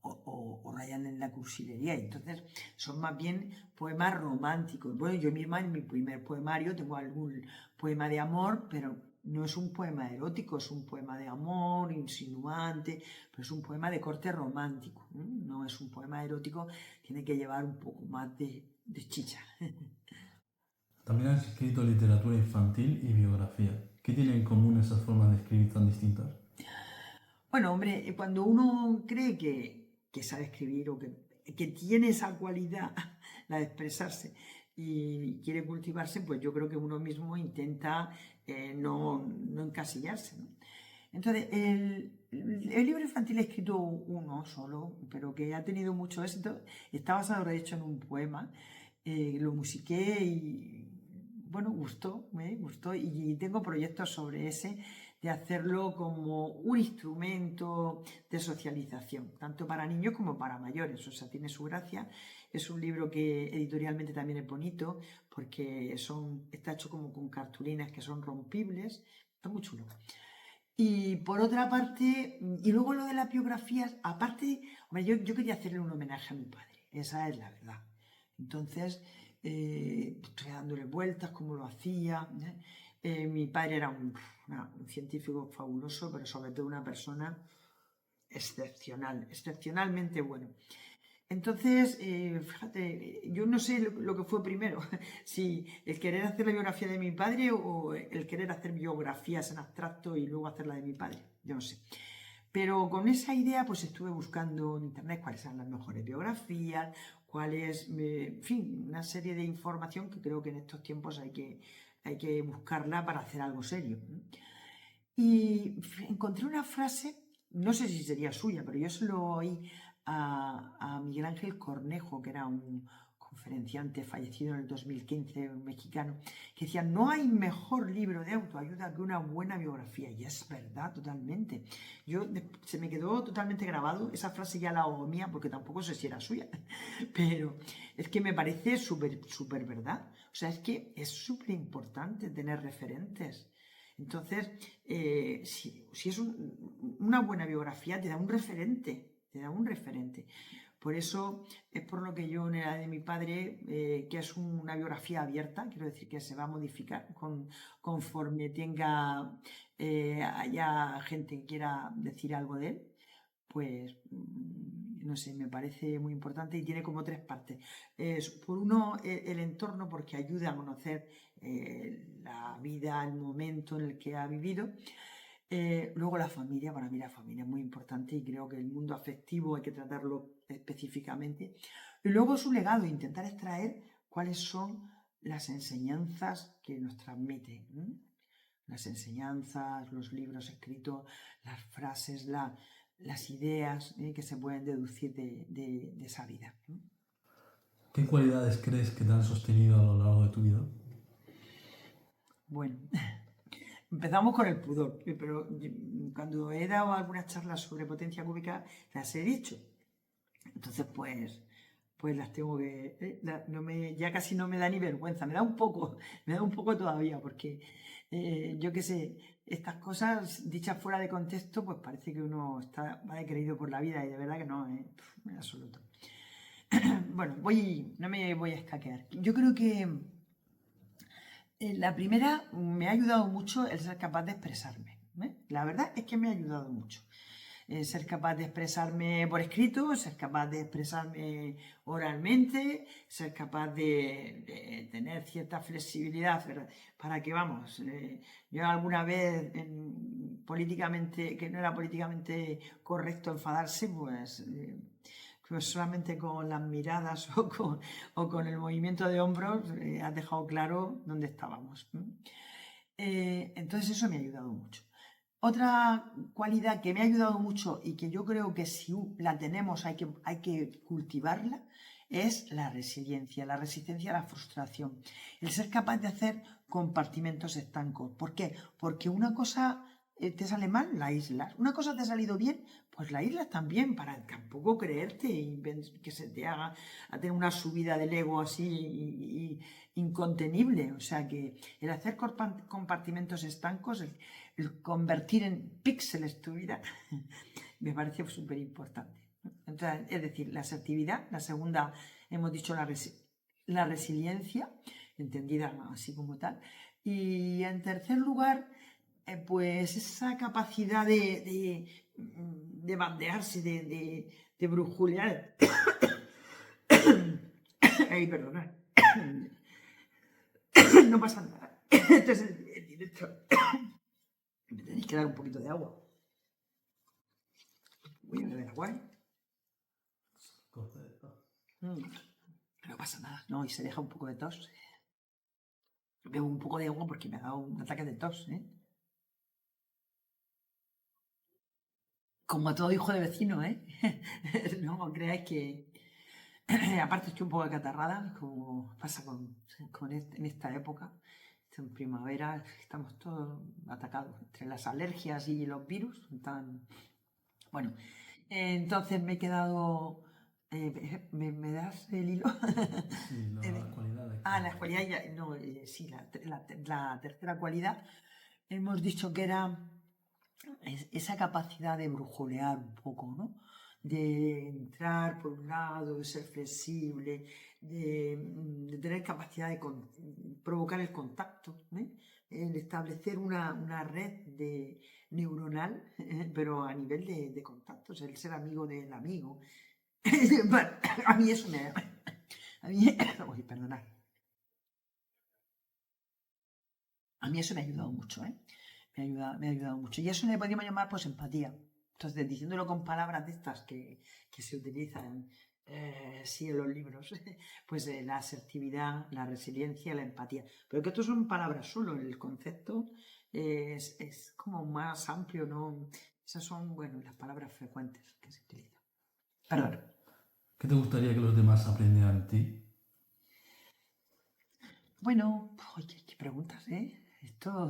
o rayan en la cursilería. Entonces son más bien poemas románticos. Bueno, yo misma en mi primer poemario tengo algún poema de amor, pero no es un poema erótico, es un poema de amor, insinuante, pero es un poema de corte romántico. No es un poema erótico, tiene que llevar un poco más de chicha. También has escrito literatura infantil y biografía. ¿Qué tienen en común esas formas de escribir tan distintas? Bueno, hombre, cuando uno cree que sabe escribir o que tiene esa cualidad, la de expresarse, y quiere cultivarse, pues yo creo que uno mismo intenta no encasillarse, ¿no? Entonces, el libro infantil he escrito uno solo, pero que ha tenido mucho éxito. Está basado, de hecho, en un poema. Lo musiqué y, bueno, me gustó. Y tengo proyectos sobre ese, de hacerlo como un instrumento de socialización, tanto para niños como para mayores. O sea, tiene su gracia. Es un libro que editorialmente también es bonito, porque está hecho como con cartulinas que son rompibles. Está muy chulo. Y por otra parte, y luego lo de las biografías, aparte, hombre, yo quería hacerle un homenaje a mi padre, esa es la verdad. Entonces, estoy dándole vueltas, cómo lo hacía. Mi padre era un científico fabuloso, pero sobre todo una persona excepcional, excepcionalmente bueno. Entonces, fíjate, yo no sé lo que fue primero, si el querer hacer la biografía de mi padre o el querer hacer biografías en abstracto y luego hacer la de mi padre, yo no sé. Pero con esa idea pues estuve buscando en internet cuáles eran las mejores biografías, en fin, una serie de información que creo que en estos tiempos hay que buscarla para hacer algo serio. Y encontré una frase, no sé si sería suya, pero yo se lo oí a Miguel Ángel Cornejo, que era un conferenciante fallecido en el 2015, un mexicano, que decía, no hay mejor libro de autoayuda que una buena biografía. Y es verdad, totalmente. Se me quedó totalmente grabado, esa frase ya la hago mía, porque tampoco sé si era suya, pero es que me parece súper verdad. O sea, es que es súper importante tener referentes. Entonces, si es una buena biografía, te da un referente. Por eso es por lo que yo en la de mi padre, que es una biografía abierta, quiero decir que se va a modificar conforme haya gente que quiera decir algo de él, pues no sé, me parece muy importante y tiene como tres partes. Por uno, el entorno, porque ayuda a conocer la vida, el momento en el que ha vivido. Luego la familia, para mí la familia es muy importante y creo que el mundo afectivo hay que tratarlo específicamente. Y luego su legado, intentar extraer cuáles son las enseñanzas que nos transmite. Las enseñanzas, los libros escritos, las frases, las ideas que se pueden deducir de esa vida. ¿Qué cualidades crees que te han sostenido a lo largo de tu vida? Bueno, empezamos con el pudor, pero cuando he dado algunas charlas sobre potencia cúbica, las he dicho. Entonces, pues las tengo que... ya casi no me da ni vergüenza, me da un poco todavía, porque yo qué sé, estas cosas dichas fuera de contexto, pues parece que uno va de creído por la vida y de verdad que no, en absoluto. Bueno, no me voy a escaquear. Yo creo que la primera me ha ayudado mucho el ser capaz de expresarme. La verdad es que me ha ayudado mucho. Ser capaz de expresarme por escrito, ser capaz de expresarme oralmente, ser capaz de tener cierta flexibilidad para que, vamos, yo alguna vez políticamente, que no era políticamente correcto enfadarse, pues solamente con las miradas o con el movimiento de hombros has dejado claro dónde estábamos. Entonces eso me ha ayudado mucho. Otra cualidad que me ha ayudado mucho y que yo creo que si la tenemos hay que cultivarla es la resiliencia, la resistencia a la frustración. El ser capaz de hacer compartimentos estancos. ¿Por qué? Porque una cosa te sale mal, la aíslas. Una cosa te ha salido bien, pues la aíslas también, para tampoco creerte y que se te haga a tener una subida del ego así incontenible. O sea que el hacer compartimentos estancos, el convertir en píxeles tu vida, me parece súper importante. Entonces, es decir, la asertividad. La segunda, hemos dicho la resiliencia, entendida así como tal. Y en tercer lugar, pues esa capacidad de bandearse, de brujulear. Ay, perdona. No pasa nada. Entonces, en directo, me tenéis que dar un poquito de agua. Voy a beber agua. No pasa nada. No, y se deja un poco de tos. Bebo un poco de agua porque me ha dado un ataque de tos, ¿eh? Como a todo hijo de vecino, ¿eh? No creáis que... Aparte estoy un poco acatarrada, como pasa en esta época. En primavera estamos todos atacados entre las alergias y los virus. Bueno, entonces me he quedado... ¿me das el hilo? Sí, las cualidades. La cualidad ya... No, sí, la tercera cualidad. Hemos dicho que era esa capacidad de brujulear un poco, ¿no? De entrar por un lado, de ser flexible, de tener capacidad de provocar el contacto, ¿eh? El establecer una red neuronal, pero a nivel de contactos, el ser amigo del amigo. Bueno, a mí eso me... A mí, uy, perdonad. A mí eso me ha ayudado mucho, ¿eh? Me ha ayudado mucho. Y eso le podríamos llamar, pues, empatía. Entonces, diciéndolo con palabras de estas que se utilizan, sí, en los libros, pues la asertividad, la resiliencia, la empatía. Pero que esto son palabras solo, el concepto es como más amplio, ¿no? Esas son, bueno, las palabras frecuentes que se utilizan. Perdón. ¿Qué te gustaría que los demás aprendieran de ti? Bueno, qué preguntas, ¿eh? Esto,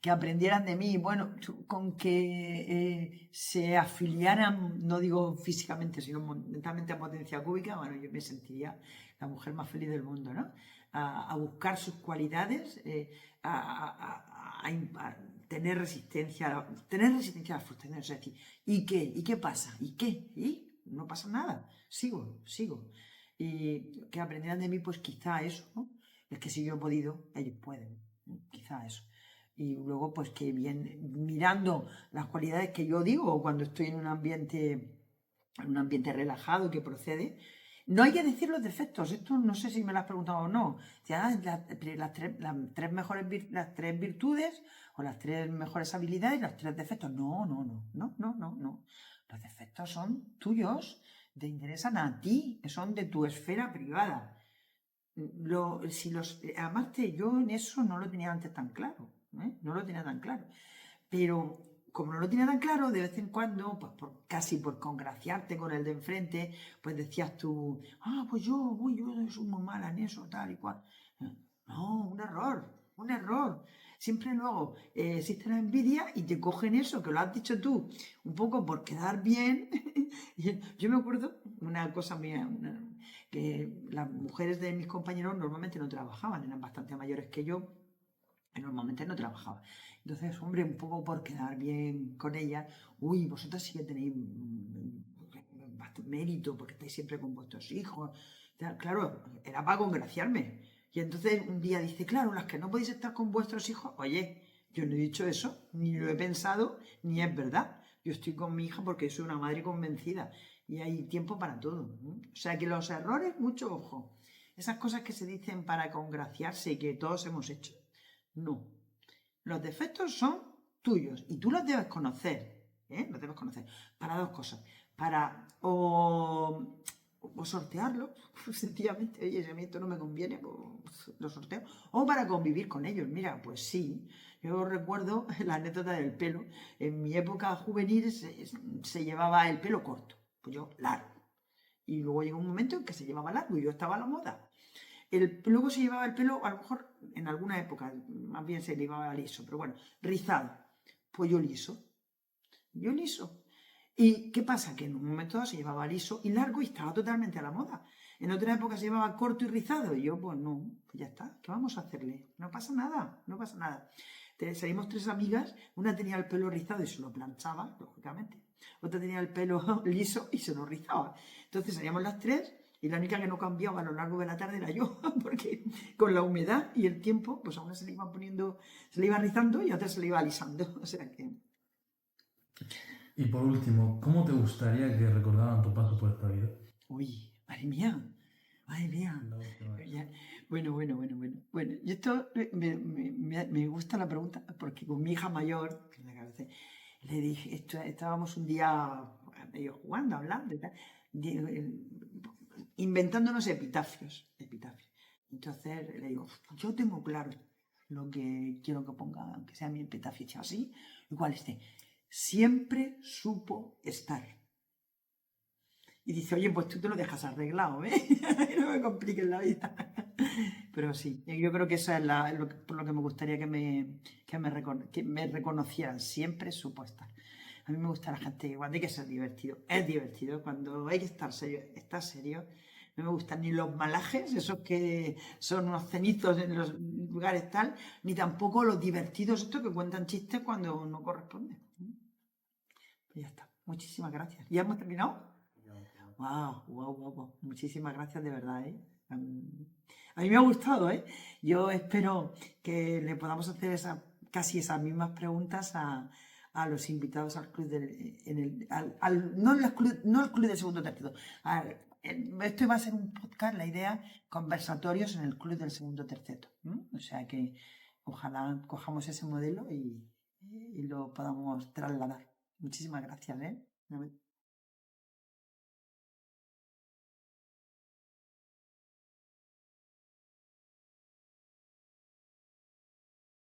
que aprendieran de mí, bueno, con que se afiliaran, no digo físicamente, sino mentalmente a Potencia Cúbica, bueno, yo me sentiría la mujer más feliz del mundo, ¿no? A buscar sus cualidades, a tener resistencia a las frustraciones, es decir, ¿y qué? ¿Y qué pasa? ¿Y qué? ¿Y? No pasa nada, sigo. Y que aprendieran de mí, pues quizá eso, ¿no? Es que si yo he podido, ellos pueden, ¿no? Quizá eso. Y luego, pues que bien, mirando las cualidades que yo digo cuando estoy en un ambiente relajado que procede, no hay que decir los defectos. Esto no sé si me lo has preguntado o no. Ya, las tres virtudes o las tres mejores habilidades, los tres defectos. No. Los defectos son tuyos, te interesan a ti, son de tu esfera privada. Además, yo en eso no lo tenía antes tan claro, ¿eh? No lo tenía tan claro. Pero como no lo tenía tan claro, de vez en cuando, pues casi por congraciarte con el de enfrente, pues decías tú, pues yo soy muy mala en eso, tal y cual. No, un error. Siempre luego existe la envidia y te cogen eso, que lo has dicho tú, un poco por quedar bien. Yo me acuerdo una cosa mía, que las mujeres de mis compañeros normalmente no trabajaban, eran bastante mayores que yo, y normalmente no trabajaban. Entonces, hombre, un poco por quedar bien con ellas, vosotras sí que tenéis bastante mérito porque estáis siempre con vuestros hijos. Claro, era para congraciarme. Y entonces un día dice, claro, las que no podéis estar con vuestros hijos, oye, yo no he dicho eso, ni lo he pensado, ni es verdad. Yo estoy con mi hija porque soy una madre convencida y hay tiempo para todo, ¿no? O sea que los errores, mucho ojo. Esas cosas que se dicen para congraciarse y que todos hemos hecho, no. Los defectos son tuyos y tú los debes conocer, ¿eh? Los debes conocer para dos cosas. Para o sortearlos, sencillamente, oye, si a mí esto no me conviene, pues lo sorteo. O para convivir con ellos. Mira, pues sí, yo recuerdo la anécdota del pelo. En mi época juvenil se llevaba el pelo corto, pues yo largo. Y luego llegó un momento en que se llevaba largo y yo estaba a la moda. Luego se llevaba el pelo, a lo mejor en alguna época, más bien se llevaba liso, pero bueno, rizado. Pues yo liso. ¿Y qué pasa? Que en un momento dado se llevaba liso y largo y estaba totalmente a la moda. En otra época se llevaba corto y rizado y yo, pues no, pues ya está, ¿qué vamos a hacerle? No pasa nada. Salimos tres amigas, una tenía el pelo rizado y se lo planchaba, lógicamente. otra tenía el pelo liso y se lo rizaba. Entonces salíamos las tres y la única que no cambiaba a lo largo de la tarde era yo, porque con la humedad y el tiempo, pues a una se le iba poniendo, se le iba rizando y a otra se le iba alisando. O sea que... Y por último, ¿cómo te gustaría que recordaran tu paso por esta vida? Uy, madre mía, madre mía. Bueno, bueno, bueno, bueno. Bueno, y esto me gusta la pregunta porque con mi hija mayor, que es la que a veces le dije, estábamos un día medio jugando, hablando y tal, inventándonos epitafios. Entonces le digo, yo tengo claro lo que quiero que ponga, aunque sea mi epitafio hecho así, igual siempre supo estar. Y dice, oye, pues tú te lo dejas arreglado, ¿eh? No me compliques la vida. Pero sí, yo creo que eso es por lo que me gustaría que me reconocieran. Siempre supo estar. A mí me gusta la gente igual, hay que ser divertido. Es divertido. Cuando hay que estar serio, está serio. No me gustan ni los malajes, esos que son unos cenitos en los lugares tal, ni tampoco los divertidos estos que cuentan chistes cuando no corresponde. Pues ya está. Muchísimas gracias. ¿Ya hemos terminado? Wow, wow, wow, wow. Muchísimas gracias de verdad, ¿eh? A mí me ha gustado, ¿eh? Yo espero que le podamos hacer casi esas mismas preguntas a los invitados al club no al club del segundo tercero. Esto va a ser un podcast, la idea, conversatorios en el club del segundo tercero. O sea que ojalá cojamos ese modelo y lo podamos trasladar. Muchísimas gracias, ¿eh?